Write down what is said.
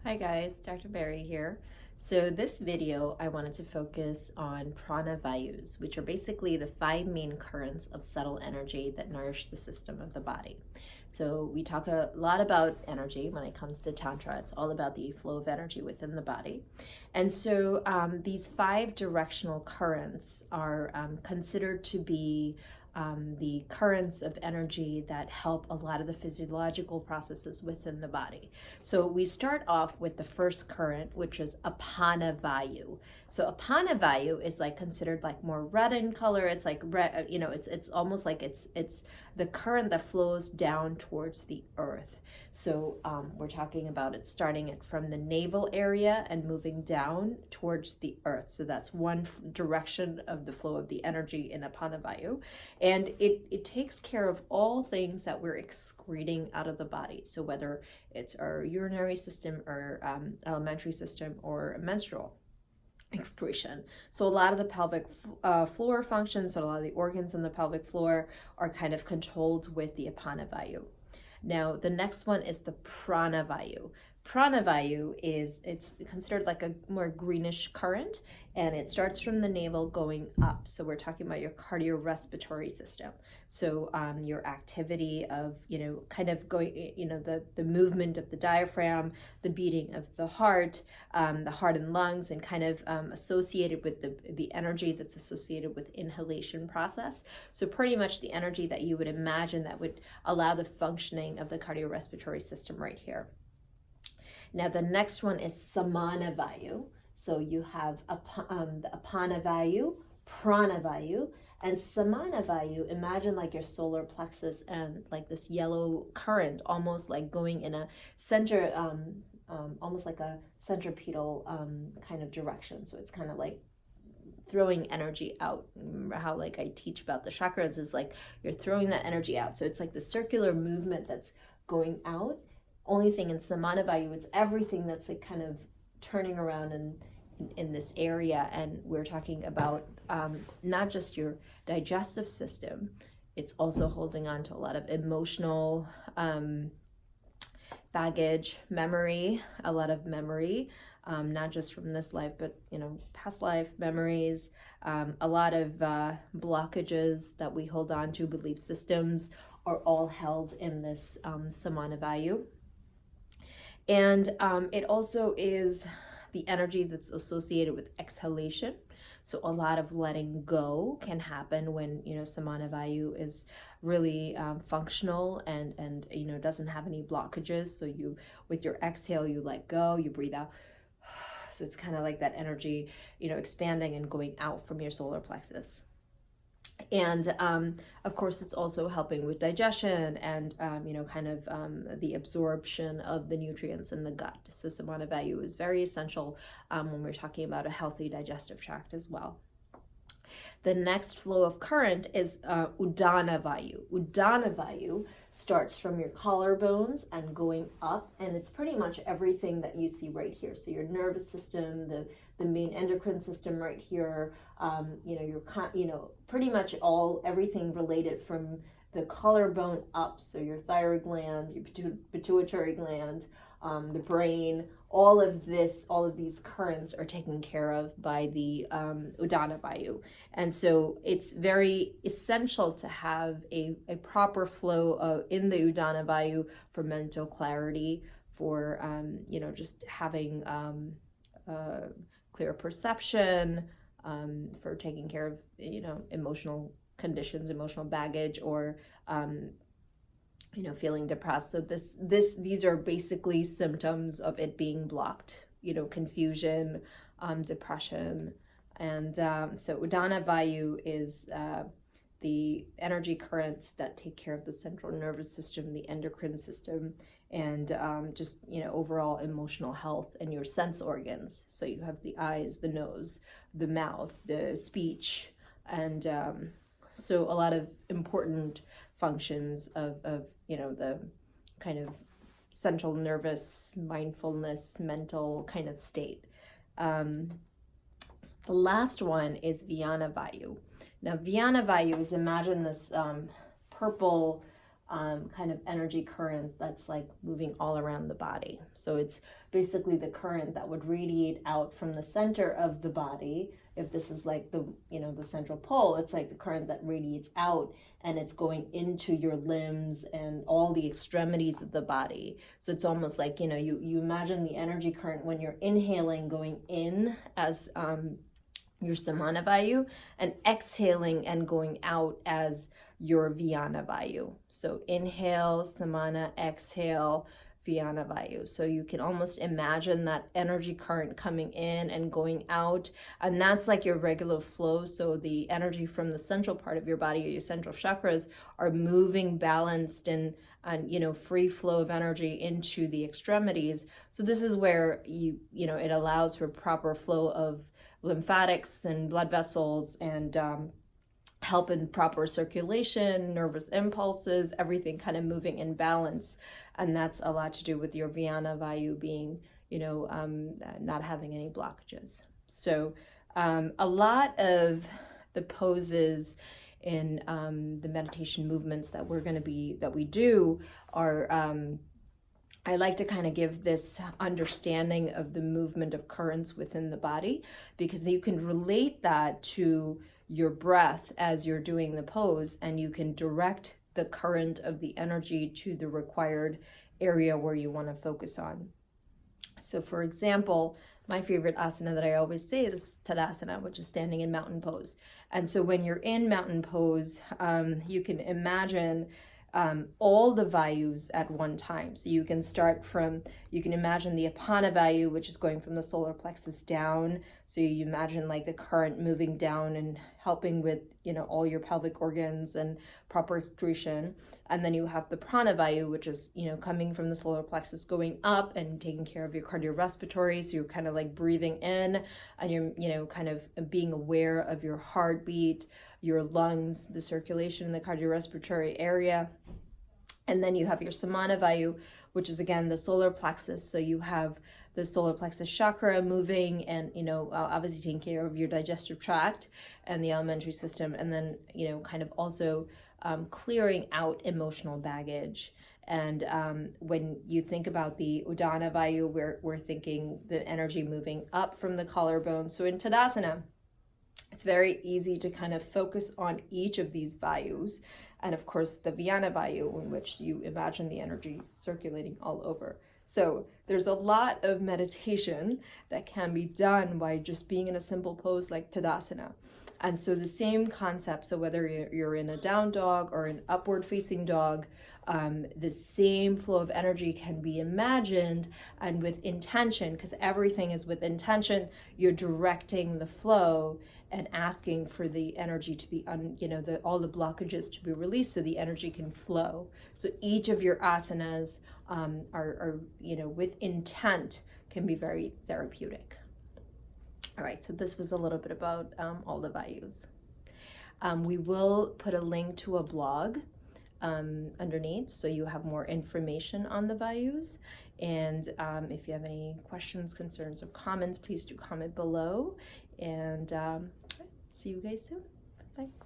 Hi guys, Dr. Barry here. So this video, I wanted to focus on prana vayus, which are basically the 5 main currents of subtle energy that nourish the system of the body. So we talk a lot about energy when it comes to Tantra. It's all about the flow of energy within the body. And so these 5 directional currents are considered to be the currents of energy that help a lot of the physiological processes within the body. So we start off with the first current, which is apana vayu. So apana vayu is like considered like more red in color. It's like red, it's almost like it's the current that flows down towards the earth. So we're talking about it starting it from the navel area and moving down towards the earth. So that's one direction of the flow of the energy in apana vayu. And it takes care of all things that we're excreting out of the body. So whether it's our urinary system or alimentary system or menstrual excretion. So a lot of the pelvic floor functions, so a lot of the organs in the pelvic floor are kind of controlled with the apana vayu. Now, the next one is the prana vayu. Prana vayu it's considered like a more greenish current, and it starts from the navel going up. So we're talking about your cardiorespiratory system. So your activity of, kind of going, the movement of the diaphragm, the beating of the heart and lungs, and kind of associated with the energy that's associated with inhalation process. So pretty much the energy that you would imagine that would allow the functioning of the cardiorespiratory system right here. Now the next one is samana vayu. So you have the apana vayu, prana vayu, and samana vayu. Imagine like your solar plexus and like this yellow current, almost like going in a center, almost like a centripetal kind of direction. So it's kind of like throwing energy out. Remember how like I teach about the chakras is like you're throwing that energy out. So it's like the circular movement that's going out. Only thing in samana vayu, it's everything that's like kind of turning around in this area. And we're talking about not just your digestive system, it's also holding on to a lot of emotional baggage, memory, a lot of memory, not just from this life, but past life memories, a lot of blockages that we hold on to, belief systems are all held in this samana vayu. And it also is the energy that's associated with exhalation. So a lot of letting go can happen when, samana vayu is really functional and doesn't have any blockages. So with your exhale, you let go, you breathe out. So it's kind of like that energy, expanding and going out from your solar plexus. And of course, it's also helping with digestion and the absorption of the nutrients in the gut. So samana vayu is very essential when we're talking about a healthy digestive tract as well. The next flow of current is udana vayu. Udana vayu starts from your collarbones and going up, and it's pretty much everything that you see right here. So your nervous system, the main endocrine system right here, pretty much everything related from the collarbone up. So your thyroid gland, your pituitary gland, the brain, all of these currents are taken care of by the udana vayu. And so it's very essential to have a proper flow in the udana vayu for mental clarity, for just having clear perception, for taking care of emotional conditions, emotional baggage, or feeling depressed. So these are basically symptoms of it being blocked, confusion, depression. And so udana vayu is the energy currents that take care of the central nervous system, the endocrine system, and just overall emotional health and your sense organs. So you have the eyes, the nose, the mouth, the speech, and so a lot of important functions of the kind of central nervous, mindfulness, mental kind of state. The last one is Vyana vayu. Now Vyana vayu is, imagine this purple kind of energy current that's like moving all around the body. So it's basically the current that would radiate out from the center of the body. If this is like the, the central pole, it's like the current that radiates out and it's going into your limbs and all the extremities of the body. So it's almost like, you imagine the energy current when you're inhaling going in as your Samana Vayu, and exhaling and going out as your Vyana Vayu. So inhale, Samana, exhale, Vyana Vayu. So you can almost imagine that energy current coming in and going out, and that's like your regular flow. So the energy from the central part of your body, or your central chakras, are moving balanced and free flow of energy into the extremities. So this is where it allows for proper flow of lymphatics and blood vessels, and help in proper circulation, nervous impulses, everything kind of moving in balance. And that's a lot to do with your Vyana Vayu being, not having any blockages. So a lot of the poses in the meditation movements that we do are, I like to kind of give this understanding of the movement of currents within the body, because you can relate that to your breath as you're doing the pose, and you can direct the current of the energy to the required area where you want to focus on. So for example, my favorite asana that I always say is Tadasana, which is standing in mountain pose. And so when you're in mountain pose, you can imagine all the Vayus at one time. So you can imagine the Apana Vayu, which is going from the solar plexus down. So you imagine like the current moving down and helping with, all your pelvic organs and proper excretion. And then you have the Prana Vayu, which is, coming from the solar plexus, going up and taking care of your cardiorespiratory. So you're kind of like breathing in, and you're, kind of being aware of your heartbeat, your lungs, the circulation in the cardiorespiratory area. And then you have your Samana Vayu, which is again the solar plexus. So you have the solar plexus chakra moving, and obviously taking care of your digestive tract and the alimentary system, and then kind of also clearing out emotional baggage. And when you think about the Udana Vayu, we're thinking the energy moving up from the collarbone. So in Tadasana, it's very easy to kind of focus on each of these Vayus. And of course, the Vyana Vayu, in which you imagine the energy circulating all over. So there's a lot of meditation that can be done by just being in a simple pose like Tadasana. And so the same concept, so whether you're in a down dog or an upward facing dog, the same flow of energy can be imagined, and with intention, because everything is with intention, you're directing the flow and asking for the energy to be, all the blockages to be released so the energy can flow. So each of your asanas are with intent, can be very therapeutic. All right, so this was a little bit about all the Vayus. We will put a link to a blog underneath, so you have more information on the Vayus. And if you have any questions, concerns, or comments, please do comment below. And see you guys soon. Bye.